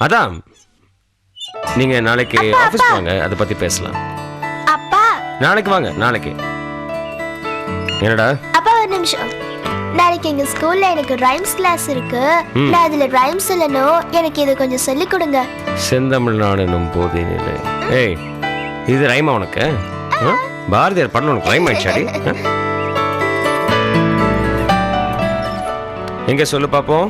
அதான் நீங்க நாளைக்கு ஆபீஸ் வாங்க, அதை பத்தி பேசலாம். அப்பா நாளைக்கு வாங்க. நாளைக்கு என்னடா? அப்பா ஒரு நிமிஷம். நாளைக்கு எங்க ஸ்கூல்ல எனக்கு ரைம்ஸ் கிளாஸ் இருக்கு. நான் அதுல ரைம்ஸ் சொல்லணும். எனக்கு இது கொஞ்சம் சொல்லி கொடுங்க. செந்தமிழ்நாடு எனும் போதே நிலை. ஏய், இது ரைமா உனக்கு? பாரதியார் பண்ண உனக்கு ரைம் ஆயிடுச்சாடி? எங்க சொல்லு பாப்போம்.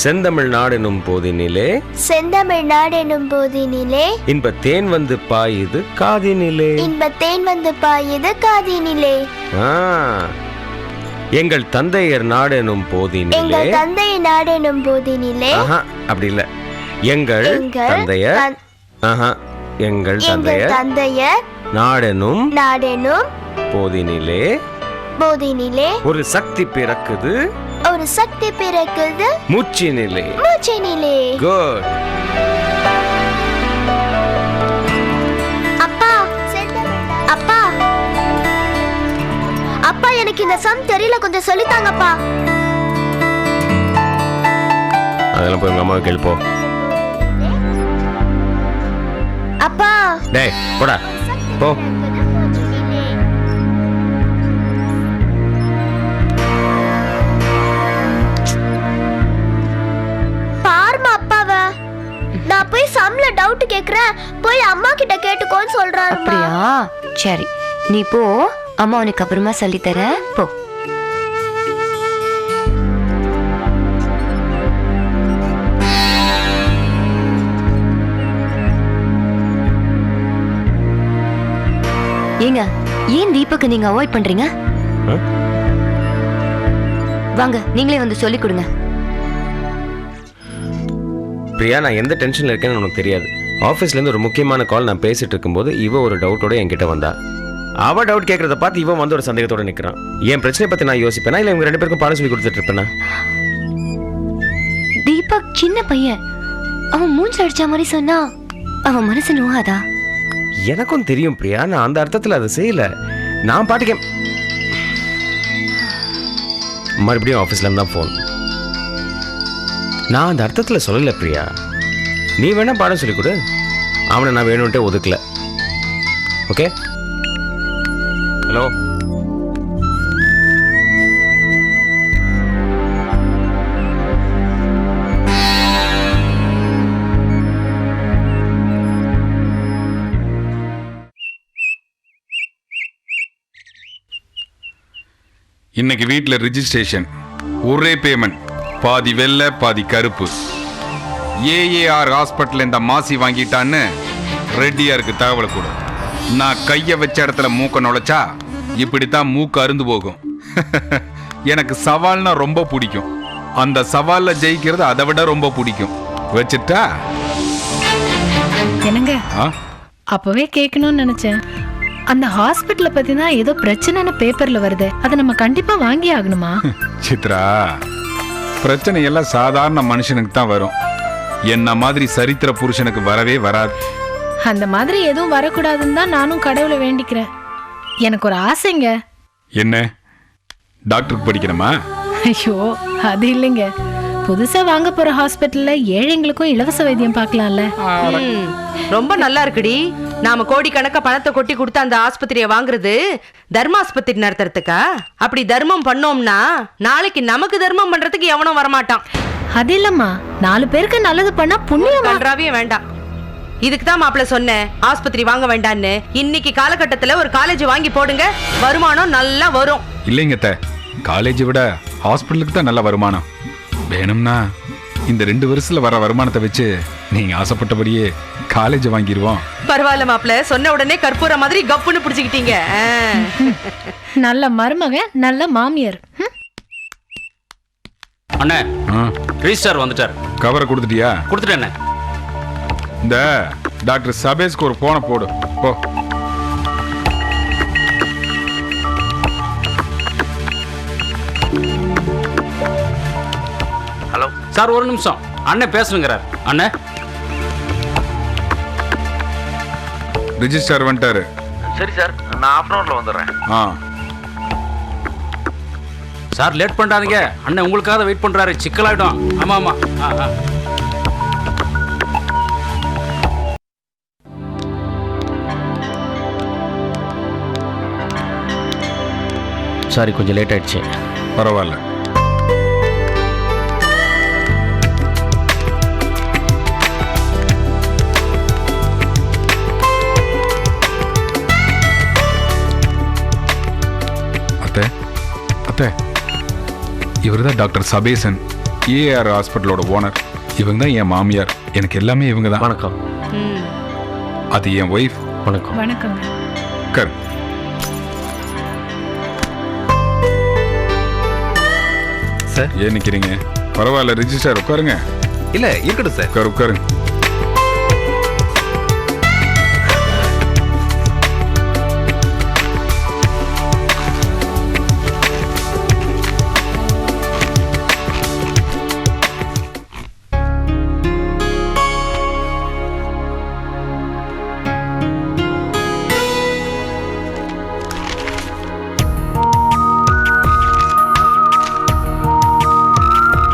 செந்தமிழ்நாடு எனும் போதினிலே, செந்தமிழ்நாடு எனும் போதினிலே, இன்ப தேன் வந்து பாயுது காதினிலே, இன்ப தேன் வந்து பாயுது காதினிலே. எங்கள் தந்தையர் நாடு எனும் போதினிலே, எங்கள் தந்தையர் நாடு எனும் போதினிலே. அப்படி இல்ல, எங்கள் தந்தையர், எங்கள் தந்தையர் நாடெனும் போதினிலே, போதினிலே ஒரு சக்தி பிறக்குது, ஒரு சக்தி பிறக்குது மூச்சினிலே, மூச்சினிலே. குட். அப்பா, அப்பா, அப்பா எனக்கு இந்த சம் தெரியல, கொஞ்சம் சொல்லித்தாங்கப்பா. அதெல்லாம் போய் உங்க அம்மாவை கேள்ப்போ. அப்பா டேய் போடா போ. பாருமா அப்பாவ, நான் போய் சம்ல டவுட் கேக்குறேன், போய் அம்மா கிட்ட கேட்டுக்கோன்னு சொல்றாரு. அப்படியா? சரி, நீ போ, அம்மா உனக்கு அப்புறமா சொல்லி தரேன், போ. ஏங்க, ஏன் தீபக்கு நீங்க அவாய்ட் பண்றீங்க? வாங்க, நீங்களே வந்து சொல்லி கொடுங்க. பிரியா, நான் எந்த டென்ஷன்ல இருக்கேன்னு உனக்கு தெரியாது. ஆஃபீஸ்ல இருந்து ஒரு முக்கியமான கால் நான் பேசிட்டு இருக்கும்போது இவ ஒரு டவுட்டோட என்கிட்ட வந்தா. அவ டவுட் கேட்கறத பார்த்து இவன் வந்து ஒரு சந்தேகத்தோட நிக்கிறான். என் பிரச்சனை பத்தி நான் யோசிப்பேனா இல்ல இவங்க ரெண்டு பேருக்கும் பாடம் சொல்லி கொடுத்துட்டு இருப்பேனா? தீபக் சின்ன பையன், அவன் மூஞ்சி அடிச்ச மாதிரி சொன்னா அவன் மனசு நோகாதா? எனக்கும் தெரியும் பிரியா, நான் அந்த அர்த்தத்துல அதை செய்யல. நான் பாட்டுக்கே மறுபடியும் ஆஃபீஸ்ல இருந்து தான் ஃபோன். நான் அந்த அர்த்தத்துல சொல்லல பிரியா. நீ வேணா பாடம் சொல்லி கொடு, அவனை நான் வேணும்ட்டே ஒதுக்கல. ஓகே? ஹலோ, இன்னைக்கு வீட்டில் ரிஜிஸ்ட்ரேஷன், ஒரே பேமெண்ட், பாதி வெள்ளை பாதி கருப்பு. ஏஏஆர் ஹாஸ்பிட்டல் இந்த மாசி வாங்கிட்டான்னு ரெட்டியாருக்கு தகவலை கொடு. நான் கையை வச்ச இடத்துல மூக்க நுழைச்சா இப்படித்தான் மூக்கு அருந்து போகும். எனக்கு சவால்னா ரொம்ப பிடிக்கும். அந்த சவால்ல ஜெயிக்கிறது அதை விட ரொம்ப பிடிக்கும். வச்சுட்டா என்னங்க, அப்பவே கேட்கணும்னு நினைச்சேன். அந்த ஹாஸ்பிட்டலை பத்தி தான் ஏதோ பிரச்சனைன்னு பேப்பர்ல வருது, அதை நம்ம கண்டிப்பா வாங்கி ஆகணுமா? சித்ரா, பிரச்சனை எல்லாம் சாதாரண மனுஷனுக்கு தான் வரும். என்ன மாதிரி சரித்திர புருஷனுக்கு வரவே வராது. அந்த மாதிரி எதுவும் வரக்கூடாதுன்னு தான் நானும் கடவுளை வேண்டிக்கிறேன். எனக்கு ஒரு ஆசைங்க. என்ன, டாக்டருக்கு படிக்கணுமா? ஐயோ, அது இல்லைங்க. புதுசா வாங்க போற ஹாஸ்பிட்டல்ல ஏழைங்களுக்கும் இலவச வைத்தியம் பார்க்கலாம்ல. ரொம்ப நல்லா இருக்குடி. நாம கோடிக்கணக்கா பணத்தை கொட்டி கொடுத்து அந்த ஆஸ்பத்திரியை வாங்குறது தர்மாஸ்பத்திரி நடத்துறதுக்கா? அப்படி தர்மம் பண்ணோம்னா நாளைக்கு நமக்கு தர்மம் பண்றதுக்கு எவனும் வரமாட்டான். அது இல்லம்மா, 4 பேருக்கு நல்லது பண்ணா புண்ணியம் பண்றாவே வேண்டாம். இதுக்கு தான் மாப்பிள்ள சொன்னேன் ஆஸ்பத்திரி வாங்க வேண்டான்னு. இன்னைக்கு காலகட்டத்துல ஒரு காலேஜ் வாங்கி போடுங்க, வருமானம் நல்லா வரும். இல்லைங்க, காலேஜை விட ஹாஸ்பிட்டலுக்கு தான் நல்ல வருமானம். வேணும்னா இந்த 2 வருஷத்துல வர வருமானத்தை வச்சு நீங்க ஆசைப்பட்டபடியே காலேஜ் வாங்கிடுவோம். பரவாயில்ல மாப்பிள்ள, சொன்ன உடனே கற்பூர மாதிரி கப்புன்னு பிடிச்சிக்கிட்டீங்க. நல்ல மருமக, நல்ல மாமியார். அண்ணே, ரிஜிஸ்டர் வந்துட்டார். கவரை கொடுத்துட்டியா? கொடுத்துட்டேண்ணே. இந்த டாக்டர் சபேஸ்க்கு ஒரு போனை போடு போ. ஹலோ சார், ஒரு நிமிஷம், அண்ணன் பேசணுங்கிறார். அண்ணே, ரிஜிஸ்டர் வந்துட்டாரு. சரி சார், நான் half an hourல வந்துடுறேன். சார் லேட் பண்ணாதீங்க, அண்ணன் உங்களுக்காக வெயிட் பண்றாரு, சிக்கலாயிடும். ஆமா ஆமா. சாரி, கொஞ்சம் லேட் ஆயிடுச்சு. பரவாயில்ல. அத்தை அத்தை, இவர் தான் டாக்டர் சபேசன், ஏஆர் ஹாஸ்பிட்டலோட ஓனர். இவங்க தான் என் மாமியார். எனக்கு எல்லாமே இவங்க தான். வணக்கம். ம். அது என் ஒய்ஃப். வணக்கம். வணக்கங்க. கர். சார். ஏன் நிக்கிறீங்க? பரவாயில்ல, ரிஜிஸ்டர் உட்காருங்க. இல்ல இருக்கட்டும் சார். உட்காரு உட்காருங்க.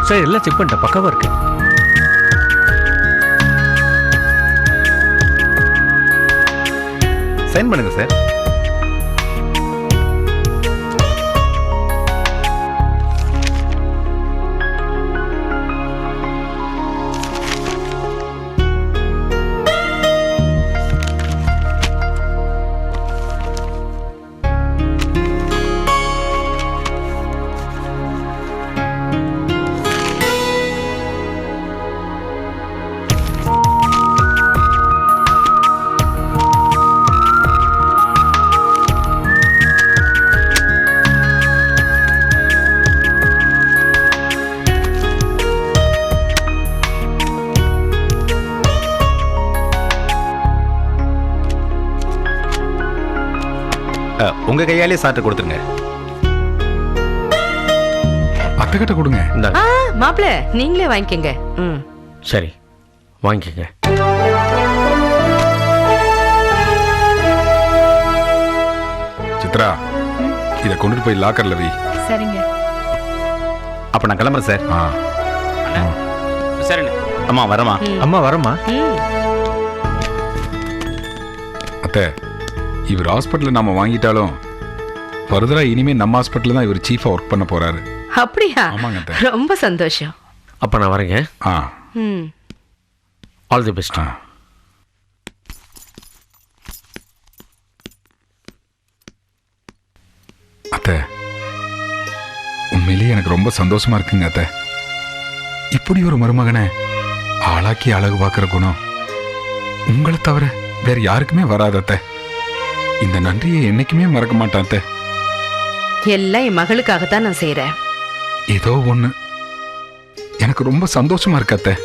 சார் எல்லாம் செக் பண்ணிட்டேன், பக்காவா இருக்கு. சைன் பண்ணுங்க சார். உங்க கையாலே சார்ட்ட கொடுத்துருங்க. அத்தை கிட்ட கொடுங்க. இந்தாங்க. மாப்பிள்ள நீங்களே வாங்கிக்கங்க. ம். சரி, வாங்கிக்கங்க. சித்ரா, இதை கொண்டுட்டு போய் லாக்கர்ல வை. சரிங்க. அப்ப நான் கிளம்புறேன் சார். சரிண்ணே. அம்மா வரமா. ம். அம்மா வரமா. ம். அத்தை, இவர் ஹாஸ்பிட்டலில் நாம வாங்கிட்டாலும் ஃபர்தரா இனிமே நம்ம ஹாஸ்பிட்டலில் தான் இவர் சீஃபா ஒர்க் பண்ண போறாரு. அப்படியா? ஆமாங்க அத்தை. ரொம்ப சந்தோஷம். அப்ப நான் வரேங்க. ஆ ம். All the best. ஆ. அத்தை, உண்மையிலேயே எனக்கு ரொம்ப சந்தோஷமா இருக்குங்க அத்தை. இப்படி ஒரு மருமகனை ஆளாக்கி அழகு பார்க்குற குணம் உங்களை தவிர வேற யாருக்குமே வராது அத்தை. இந்த நன்றியை என்னைக்குமே மறக்க மாட்டேன் அத்தை. எல்லாம் என் மகளுக்காகத்தான் நான் செய்யறேன். ஏதோ ஒண்ணு எனக்கு ரொம்ப சந்தோஷமா இருக்கு அத்தை.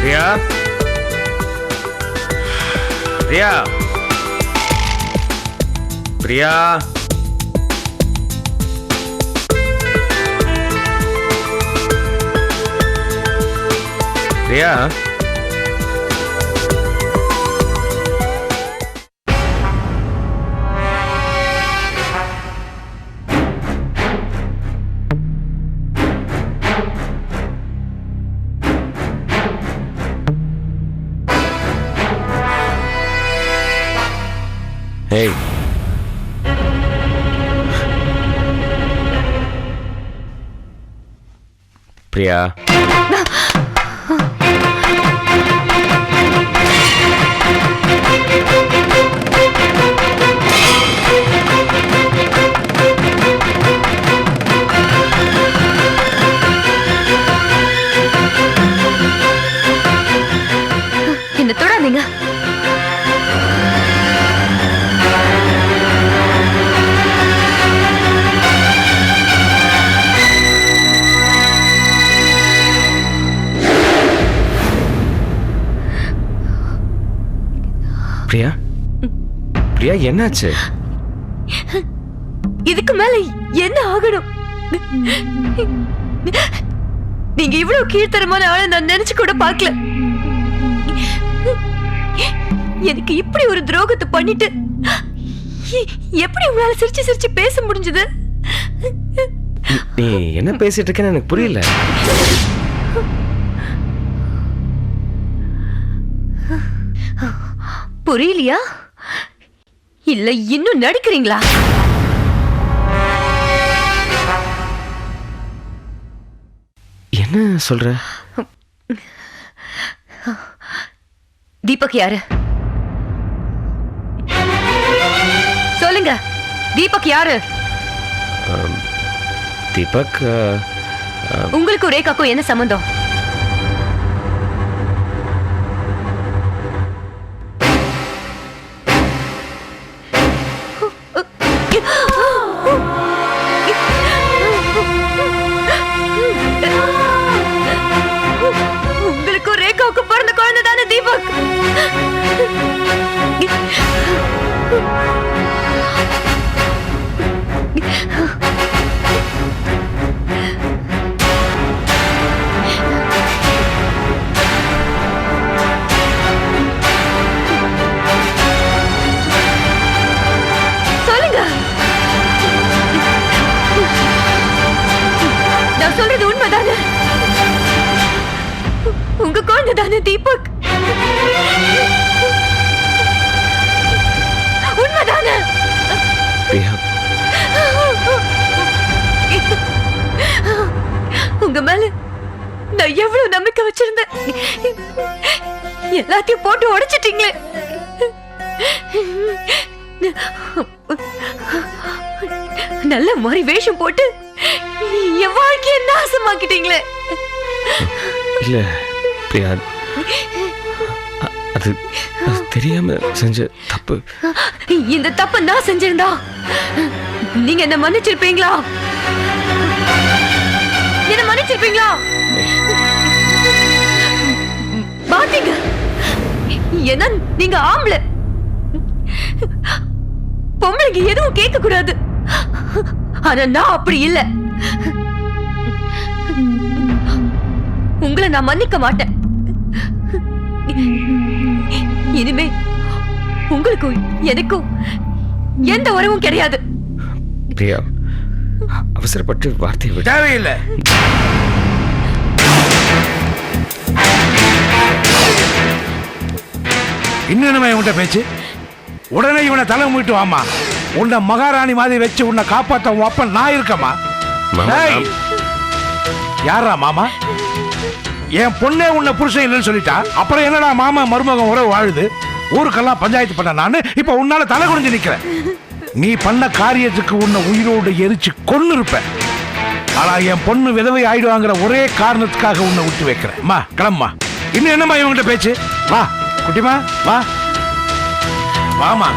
பிரியா, பிரியா, பிரியா, பிரியா. Hey. பிரியா. என்ன தொடாதீங்க. பிரியா, பிரியா, என்னாச்சு? இதுக்கு மேல என்ன ஆகணும்? நீங்க இவ்வளவு கீழ்த்தரமான ஆளை நான் நினைச்சு கூட பார்க்கல. எனக்கு இப்படி ஒரு துரோகத்தை பண்ணிட்டு எப்படி உங்களால சிரிச்சு சிரிச்சு பேச முடிஞ்சது? நீ என்ன பேசிட்டு இருக்கேன்னு எனக்கு புரியல. புரியலையா? இல்ல இன்னும் நடிக்கிறீங்களா? என்ன சொல்ற? தீபக் யாரு? சொல்லுங்க, தீபக் யாரு? தீபக் உங்களுக்கு ரேகாக்கும் என்ன சம்பந்தம்? உங்களுக்கும் ரேகாவுக்கும் பிறந்த குழந்தை தானே தீபக்? சொல்லுங்க, நான் சொல்றது உண்மைதானே? உங்க குழந்தை தானே தீபக்? உண்மைதானே? பிரியா, உங்க மேல நான் எவ்வளவு நம்பிக்கை வச்சிருந்தேன், எல்லாத்தையும் போட்டு உடைச்சிட்டீங்களே. நல்ல மாதிரி வேஷம் போட்டு என் வாழ்க்கையை நாசமாக்கிட்டீங்களே. இல்ல பிரியா, அது தெரியாம செஞ்ச தப்பு. இந்த தப்ப நான் செஞ்சிருந்தா நீங்க என்ன மன்னிச்சிருப்பீங்களா? என்ன மன்னிச்சிருப்பீங்களா? பாத்தீங்க, என்ன நீங்க ஆம்பளை, பொம்பளைக்கு எதுவும் கேட்க கூடாது. ஆனா நான் அப்படி இல்ல. உங்களை நான் மன்னிக்க மாட்டேன். இனிமே உங்களுக்கும் எனக்கும் எந்த உறவும் கிடையாது. பிரியா, அவசரப்பட்டு வார்த்தையை விட தேவையில்லை. இன்னும் என்ன இவன்கிட்ட பேச்சு? உடனே இவனை தலை மூட்டு வாமா. உன்னை மகாராணி மாதிரி வச்சு உன்னை காப்பாத்த உன் அப்பன் நான் இருக்கமா? மாமா, யாரா மாமா? என் பொண்ணே உன்னை புருஷன் இல்லைன்னு சொல்லிட்டா அப்புறம் என்னடா மாமா மருமகன் உறவு வாழுது? ஊருக்கெல்லாம் பஞ்சாயத்து பண்ண நானு இப்ப உன்னால தலை குனிஞ்சு நிக்கிறேன். நீ பண்ண காரியத்துக்கு உன்னை உயிரோடு எரிச்சு கொன்னு இருப்ப. ஆனா என் பொண்ணு விதவை ஆயிடுவாங்கிற ஒரே காரணத்துக்காக உன்னை விட்டு வைக்கிறேன். அம்மா கிளம்பா. இன்னும் என்னம்மா இவங்கிட்ட பேச்சு? வா குட்டிமா, வா வாமா.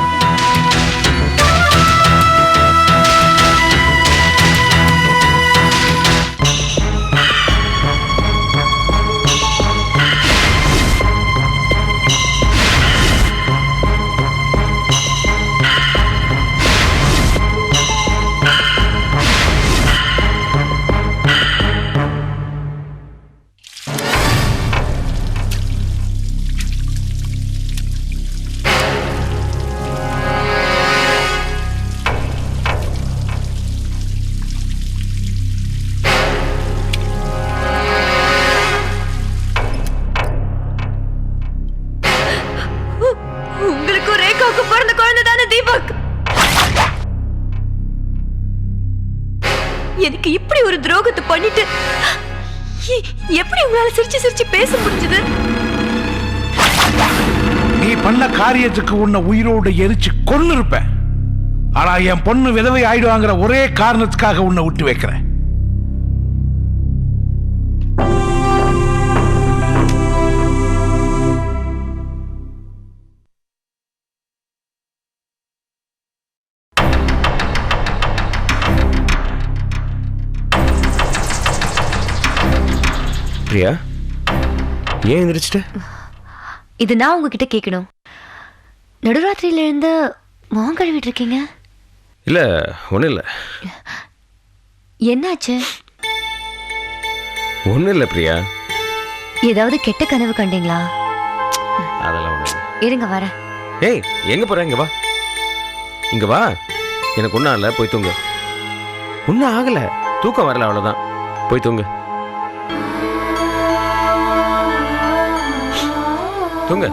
உங்களுக்கும் ரேகாவுக்கும் பிறந்த குழந்தை தானே தீபக்? எனக்கு இப்படி ஒரு துரோகத்தை பண்ணிட்டு எப்படி உங்களால சிரிச்சு சிரிச்சு பேச முடிஞ்சது? நீ பண்ண காரியத்துக்கு உன்னை உயிரோடு எரிச்சு கொன்னு இருப்ப. ஆனா என் பொண்ணு விதவை ஆயிடுவாங்கிற ஒரே காரணத்துக்காக உன்னை விட்டு வைக்கிறேன். பிரியா, ஏன் எந்திரிச்சிட்ட? இது நான் உங்ககிட்ட கேட்கணும். நடுராத்திரியில இருந்து முகம் கழுவிட்டு இருக்கீங்க. இல்ல, ஒன்றும் இல்லை. என்னாச்சு? ஒன்றும் இல்லை பிரியா. ஏதாவது கெட்ட கனவு கண்டீங்களா? அதெல்லாம் ஒன்று. இருங்க வரேன். ஏய் எங்கே போகிற? இங்கே வா, இங்கே வா. எனக்கு ஒன்றும் இல்லை, போய் தூங்கு. ஒன்றும் ஆகலை, தூக்கம் வரல, அவ்வளோதான். போய் தூங்கு, தூங்கு.